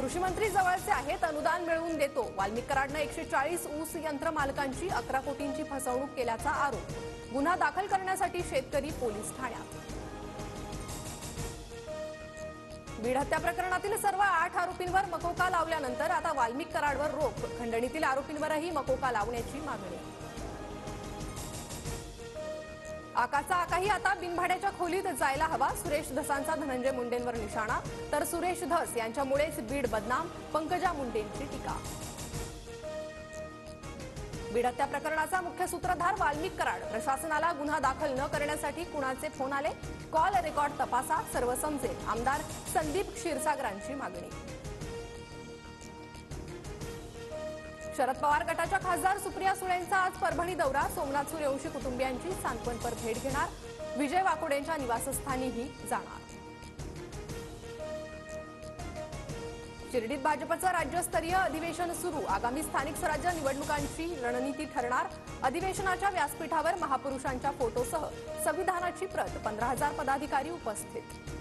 कृषी मंत्री जवळचे आहेत, अनुदान मिळवून देतो. वाल्मिक कराडनं 140 ऊस यंत्र मालकांची 11 कोटींची फसवणूक केल्याचा आरोप. गुन्हा दाखल करण्यासाठी शेतकरी पोलीस ठाण्यात. बीड हत्या प्रकरणातील सर्व 8 आरोपींवर मकोका लावल्यानंतर आता वाल्मिक कराडवर रोख. खंडणीतील आरोपींवरही मकोका लावण्याची मागणी. आकाचा आकाही आता बिनभाड्याच्या खोलीत जायला हवा. सुरेश धसांचा धनंजय मुंडेंवर निशाणा. तर सुरेश धस यांच्यामुळेच बीड बदनाम. पंकजा मुंडेंची टीका. बीड हत्या प्रकरणाचा मुख्य सूत्रधार वाल्मिक कराड. प्रशासनाला गुन्हा दाखल न करण्यासाठी कुणाचे फोन आले? कॉल रेकॉर्ड तपासा, सर्व समजेल. आमदार संदीप क्षीरसागरांची मागणी. शरद पवार गटाच्या खासदार सुप्रिया सुळेंचा आज परभणी दौरा. सोमनाथ सूर्यवंशी कुटुंबियांची सांत्वनपर भेट घेणार. विजय वाकोडेंच्या निवासस्थानीही जाणार. शिर्डीत भाजपचं राज्यस्तरीय अधिवेशन सुरू. आगामी स्थानिक स्वराज्य निवडणुकांची रणनीती ठरणार. अधिवेशनाच्या व्यासपीठावर महापुरुषांच्या फोटोसह संविधानाची प्रत. 15,000 पदाधिकारी उपस्थित.